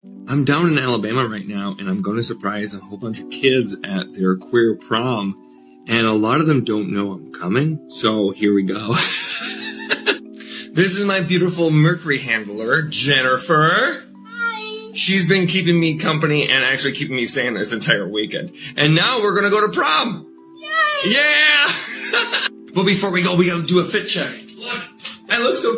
I'm down in Alabama right now, and I'm going to surprise a whole bunch of kids at their queer prom, and a lot of them don't know I'm coming, so here we go. This is my beautiful Mercury handler, Jennifer. Hi. She's been keeping me company and actually keeping me sane this entire weekend. And now we're going to go to prom. Yay. Yeah! But before we go, we got to do a fit check. Look, I look so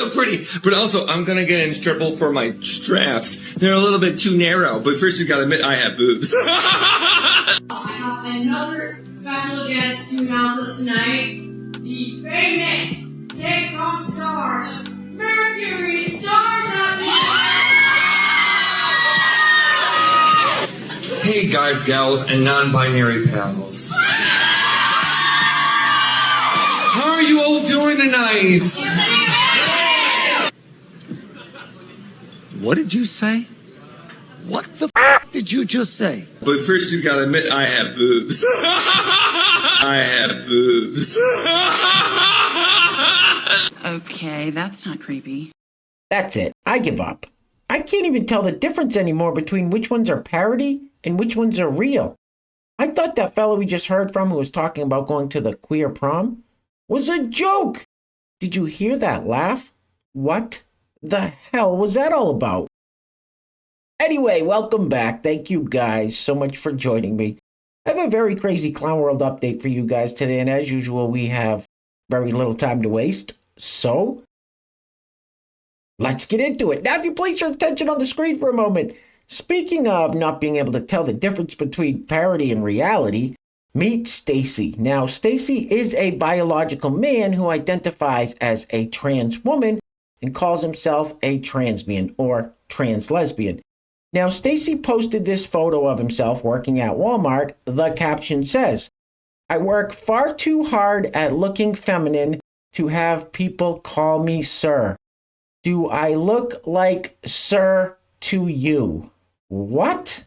pretty. But also, I'm going to get in trouble for my straps. They're a little bit too narrow. But first, you got to admit I have boobs. I have another special guest to announce us tonight. The famous TikTok star, Mercury Stardust. Hey, guys, gals, and non-binary pals. How are you all doing tonight? What did you say? What the f did you just say? But first you gotta admit I have boobs. I have boobs. Okay, that's not creepy. That's it. I give up. I can't even tell the difference anymore between which ones are parody and which ones are real. I thought that fellow we just heard from who was talking about going to the queer prom was a joke. Did you hear that laugh? What the hell was that all about? Anyway, welcome back. Thank you guys so much for joining me. I have a very crazy Clown World update for you guys today, and as usual, we have very little time to waste. So, let's get into it. Now, if you place your attention on the screen for a moment, speaking of not being able to tell the difference between parody and reality, meet Stacy. Now, Stacy is a biological man who identifies as a trans woman and calls himself a transman or trans lesbian. Now, Stacy posted this photo of himself working at Walmart. The caption says, "I work far too hard at looking feminine to have people call me sir. Do I look like sir to you?" What?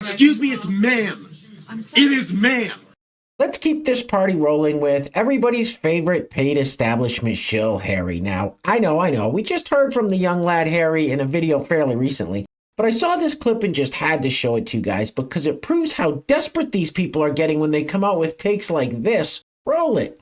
Excuse me, it's ma'am. It is ma'am. Let's keep this party rolling with everybody's favorite paid establishment shill, Harry. Now, I know, we just heard from the young lad Harry in a video fairly recently, but I saw this clip and just had to show it to you guys because it proves how desperate these people are getting when they come out with takes like this. Roll it.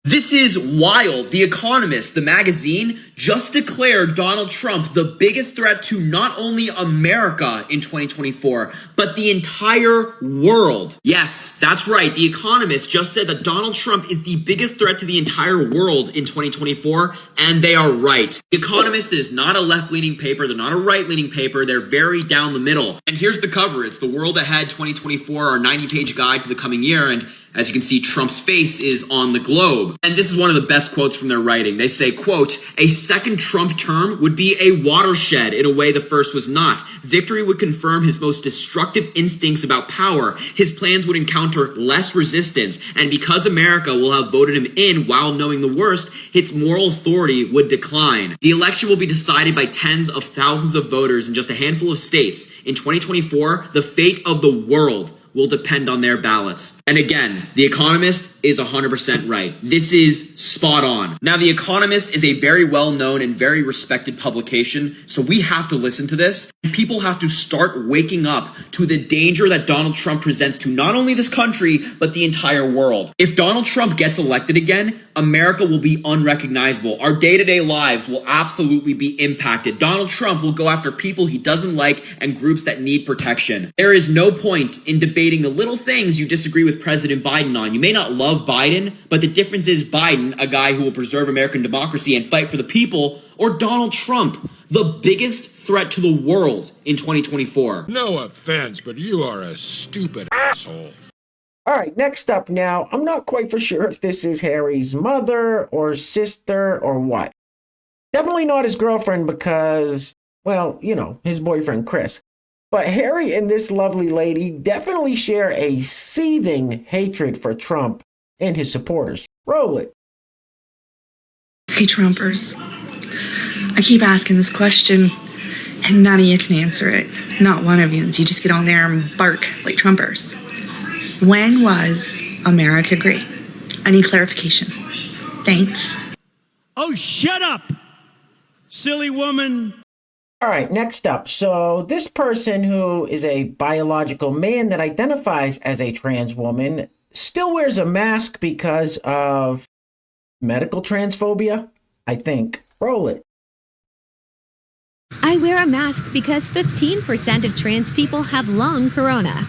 This is wild. The Economist, the magazine, just declared Donald Trump the biggest threat to not only America in 2024, but the entire world. Yes, that's right. The Economist just said that Donald Trump is the biggest threat to the entire world in 2024, and they are right. The Economist is not a left-leaning paper. They're not a right-leaning paper. They're very down the middle. And here's the cover. It's The World Ahead 2024, our 90-page guide to the coming year, and as you can see, Trump's face is on the globe. And this is one of the best quotes from their writing. They say, quote, "A second Trump term would be a watershed in a way the first was not. Victory would confirm his most destructive instincts about power. His plans would encounter less resistance. And because America will have voted him in while knowing the worst, its moral authority would decline. The election will be decided by tens of thousands of voters in just a handful of states. In 2024, the fate of the world will depend on their ballots." And again, The Economist is 100% right. This is spot on. Now, The Economist is a very well-known and very respected publication, so we have to listen to this. People have to start waking up to the danger that Donald Trump presents to not only this country, but the entire world. If Donald Trump gets elected again, America will be unrecognizable. Our day-to-day lives will absolutely be impacted. Donald Trump will go after people he doesn't like and groups that need protection. There is no point in debating the little things you disagree with President Biden on. You may not love Biden, but the difference is Biden, a guy who will preserve American democracy and fight for the people, or Donald Trump, the biggest threat to the world in 2024. No offense, but you are a stupid asshole. All right, next up now, I'm not quite for sure if this is Harry's mother or sister or what. Definitely not his girlfriend because, well, you know, his boyfriend Chris. But Harry and this lovely lady definitely share a seething hatred for Trump and his supporters. Roll it. Hey, Trumpers. I keep asking this question. And none of you can answer it. Not one of you. You just get on there and bark like Trumpers. When was America great? I need clarification. Thanks. Oh, shut up, silly woman. All right, next up. So this person who is a biological man that identifies as a trans woman still wears a mask because of medical transphobia, I think. Roll it. I wear a mask because 15% of trans people have long corona.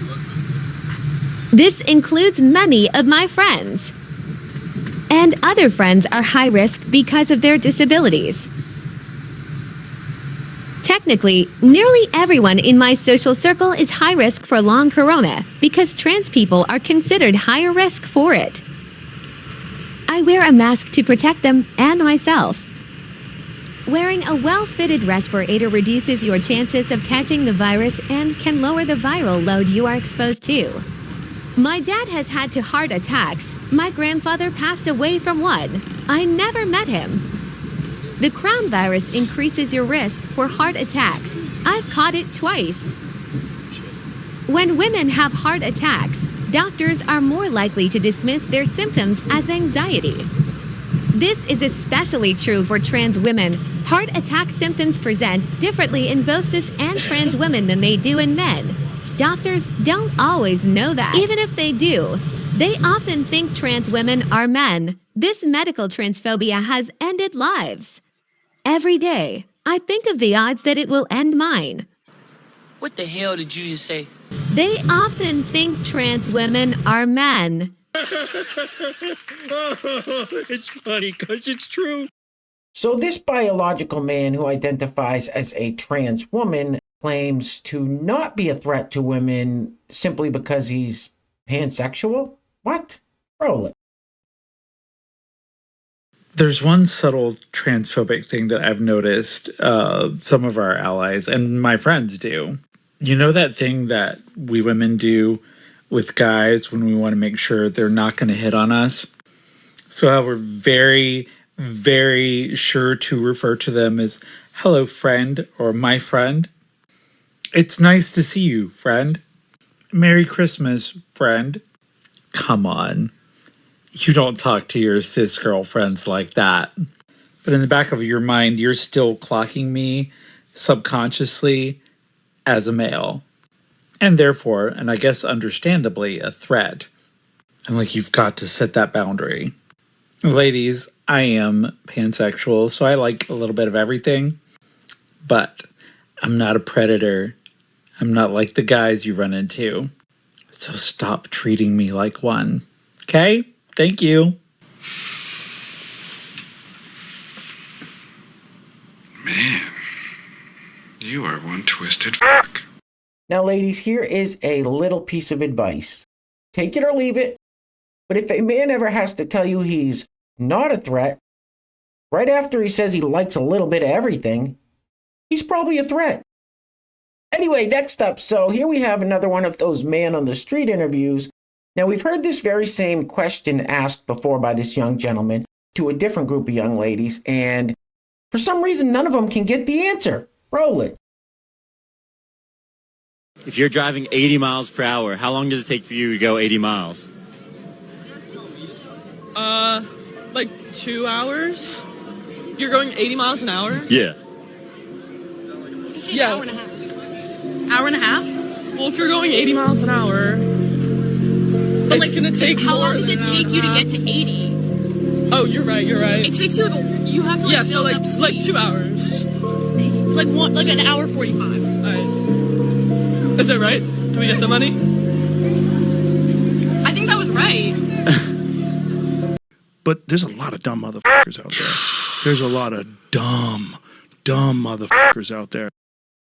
This includes many of my friends. And other friends are high risk because of their disabilities. Technically, nearly everyone in my social circle is high risk for long corona because trans people are considered higher risk for it. I wear a mask to protect them and myself. Wearing a well-fitted respirator reduces your chances of catching the virus and can lower the viral load you are exposed to. My dad has had 2 heart attacks. My grandfather passed away from one. I never met him. The crown virus increases your risk for heart attacks. I've caught it twice. When women have heart attacks, doctors are more likely to dismiss their symptoms as anxiety. This is especially true for trans women. Heart attack symptoms present differently in both cis and trans women than they do in men. Doctors don't always know that. Even if they do, they often think trans women are men. This medical transphobia has ended lives. Every day, I think of the odds that it will end mine. What the hell did you just say? They often think trans women are men. It's funny because it's true. So this biological man who identifies as a trans woman claims to not be a threat to women simply because he's pansexual? What? Roll it. There's one subtle transphobic thing that I've noticed some of our allies and my friends do. You know that thing that we women do with guys when we want to make sure they're not going to hit on us? So how we're very, very sure to refer to them as hello, friend, or my friend. It's nice to see you, friend. Merry Christmas, friend. Come on. You don't talk to your cis girlfriends like that. But in the back of your mind, you're still clocking me subconsciously as a male. And therefore, and I guess understandably, a threat. And like, you've got to set that boundary. Ladies, I am pansexual, so I like a little bit of everything. But I'm not a predator. I'm not like the guys you run into. So stop treating me like one. Okay? Thank you. Man, you are one twisted fuck. Now, ladies, here is a little piece of advice. Take it or leave it. But if a man ever has to tell you he's not a threat, right after he says he likes a little bit of everything, he's probably a threat. Anyway, next up, so here we have another one of those man on the street interviews. Now, we've heard this very same question asked before by this young gentleman to a different group of young ladies, and for some reason, none of them can get the answer. Roll it. If you're driving 80 miles per hour, how long does it take for you to go 80 miles? Like 2 hours? You're going 80 miles an hour? Yeah. Yeah. Hour and a half. Hour and a half? Well, if you're going 80 miles an hour, But it's gonna take how more long does it than an take hour you to and a get to 80? Oh, you're right. It takes you you have to like yeah, so build up speed. like 2 hours. Like an hour 45. Alright. Is that right? Do we get the money? I think that was right. But there's a lot of dumb motherfuckers out there. There's a lot of dumb motherfuckers out there.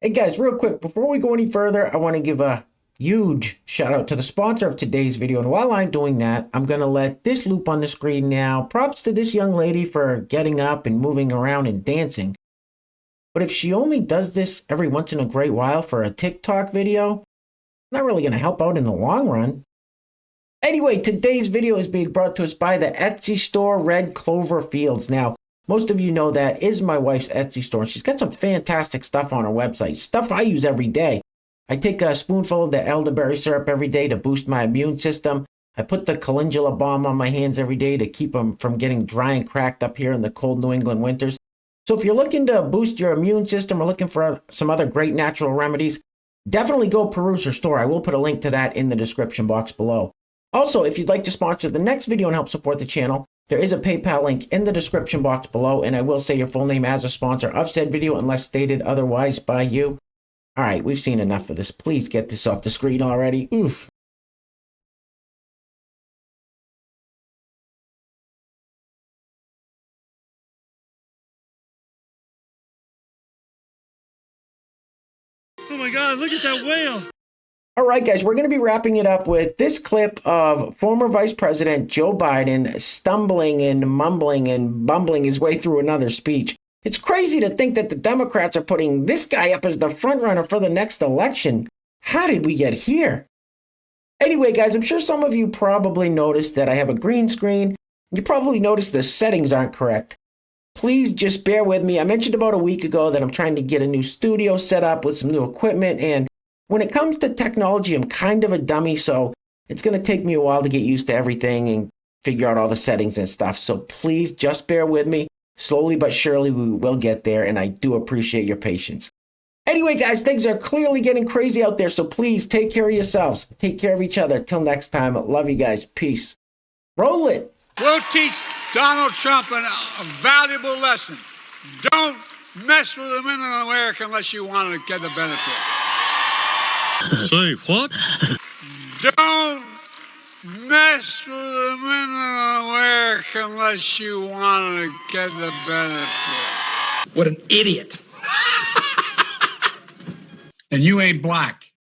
Hey guys, real quick, before we go any further, I want to give a huge shout out to the sponsor of today's video. And while I'm doing that, I'm going to let this loop on the screen now. Props to this young lady for getting up and moving around and dancing. But if she only does this every once in a great while for a TikTok video, not really going to help out in the long run. Anyway, today's video is being brought to us by the Etsy store Red Clover Fields. Now, most of you know that is my wife's Etsy store. She's got some fantastic stuff on her website, stuff I use every day. I take a spoonful of the elderberry syrup every day to boost my immune system. I put the calendula balm on my hands every day to keep them from getting dry and cracked up here in the cold New England winters. So if you're looking to boost your immune system or looking for some other great natural remedies, definitely go peruse her store. I will put a link to that in the description box below. Also, if you'd like to sponsor the next video and help support the channel, there is a PayPal link in the description box below, and I will say your full name as a sponsor of said video unless stated otherwise by you. All right, we've seen enough of this. Please get this off the screen already. Oof. Oh my God, look at that whale. All right, guys, we're going to be wrapping it up with this clip of former Vice President Joe Biden stumbling and mumbling and bumbling his way through another speech. It's crazy to think that the Democrats are putting this guy up as the front runner for the next election. How did we get here? Anyway, guys, I'm sure some of you probably noticed that I have a green screen. You probably noticed the settings aren't correct. Please just bear with me. I mentioned about a week ago that I'm trying to get a new studio set up with some new equipment, and when it comes to technology, I'm kind of a dummy, so it's going to take me a while to get used to everything and figure out all the settings and stuff. So please just bear with me. Slowly but surely we will get there, and I do appreciate your patience. Anyway, guys, things are clearly getting crazy out there, so please take care of yourselves. Take care of each other. Till next time, love you guys. Peace. Roll it. We'll teach Donald Trump a valuable lesson. Don't mess with the women in America unless you want to get the benefit. Say what? Don't mess with the women in America unless you want to get the benefit. What an idiot. And you ain't black.